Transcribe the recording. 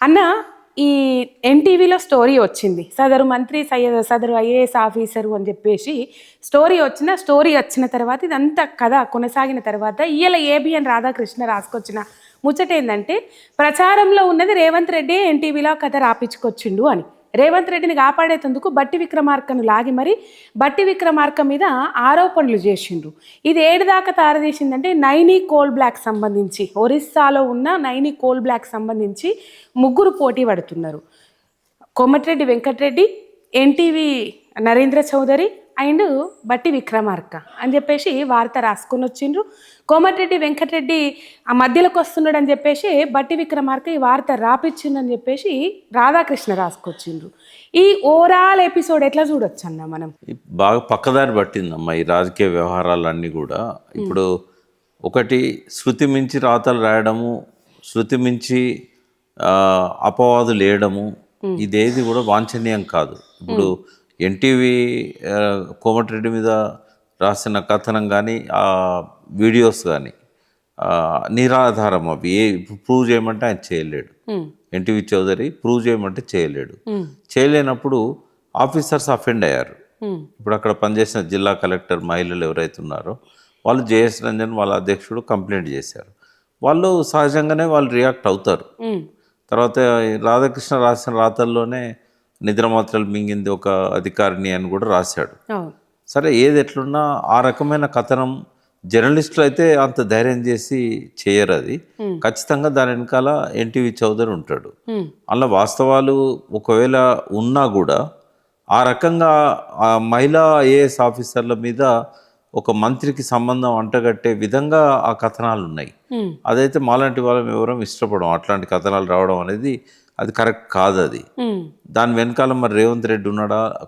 అన్న ఈ ఎన్టీవీలో స్టోరీ వచ్చింది, సదరు మంత్రి సదరు ఐఏఎస్ ఆఫీసరు అని చెప్పేసి స్టోరీ వచ్చిన తర్వాత ఇదంతా కథ కొనసాగిన తర్వాత ఇయ్యాల ఏబిఎన్ రాధాకృష్ణ రాసుకొచ్చిన ముచ్చట ఏంటంటే, ప్రచారంలో ఉన్నది రేవంత్ రెడ్డి ఎన్టీవీలో కథ రాపించుకొచ్చిండు అని. రేవంత్ రెడ్డిని కాపాడేందుకు బట్టి విక్రమార్కను లాగి మరి బట్టి విక్రమార్క మీద ఆరోపణలు చేసిండ్రు. ఇది ఏడు దాకా తారదీసిందంటే, నైనీ కోల్ బ్లాక్ సంబంధించి, ఒరిస్సాలో ఉన్న నైనీ కోల్ బ్లాక్ సంబంధించి ముగ్గురు పోటీ పడుతున్నారు. కోమటిరెడ్డి వెంకటరెడ్డి, ఎన్టీవీ నరేంద్ర చౌదరి అండ్ బట్టి విక్రమార్క అని చెప్పేసి వార్త రాసుకొని వచ్చిండ్రు. కోమటిరెడ్డి వెంకటరెడ్డి ఆ మధ్యలోకి వస్తున్నాడు అని చెప్పేసి బట్టి విక్రమార్క ఈ వార్త రాపిచ్చిందని చెప్పేసి రాధాకృష్ణ రాసుకొచ్చిండ్రు. ఈ ఓవరాల్ ఎపిసోడ్ ఎట్లా చూడొచ్చు అన్న మనం? బాగా పక్కదారి పట్టిందమ్మా ఈ రాజకీయ వ్యవహారాలన్నీ కూడా. ఇప్పుడు ఒకటి, శృతి మించి రాతలు రాయడము, శృతి మించి అపవాదులు వేయడము, ఇదేది కూడా వాంఛనీయం కాదు. ఇప్పుడు ఎన్టీవీ కోమటిరెడ్డి మీద రాసిన కథనం కానీ ఆ వీడియోస్ కానీ నిరాధారం. అవి ప్రూవ్ చేయమంటే ఆయన చేయలేడు. ఎన్టీవీ చౌదరి ప్రూవ్ చేయమంటే చేయలేడు. చేయలేనప్పుడు ఆఫీసర్స్ అఫెండ్ అయ్యారు. ఇప్పుడు అక్కడ పనిచేసిన జిల్లా కలెక్టర్ మహిళలు ఎవరైతే ఉన్నారో వాళ్ళు జేఎస్ రంజన్ వాళ్ళ అధ్యక్షుడు కంప్లైంట్ చేశారు. వాళ్ళు సహజంగానే వాళ్ళు రియాక్ట్ అవుతారు. తర్వాత రాధాకృష్ణ రాసిన రాతల్లోనే నిద్రమాత్రలు మింగింది ఒక అధికారిని అని కూడా రాశాడు. సరే, ఏది ఎట్లున్నా ఆ రకమైన కథనం జర్నలిస్టులు అయితే అంత ధైర్యం చేసి చేయరు. అది ఖచ్చితంగా దాని వెనకాల ఎన్టీవీ చౌదరి ఉంటాడు. అలా వాస్తవాలు ఒకవేళ ఉన్నా కూడా ఆ రకంగా ఆ మహిళా ఐఏఎస్ ఆఫీసర్ల మీద ఒక మంత్రికి సంబంధం అంటగట్టే విధంగా ఆ కథనాలు ఉన్నాయి. అదైతే మాలాంటి వాళ్ళం ఎవరం ఇష్టపడం. అట్లాంటి కథనాలు రావడం అనేది అది కరెక్ట్ కాదు. అది దాని వెనకాల మరి రేవంత్ రెడ్డి ఉన్నాడా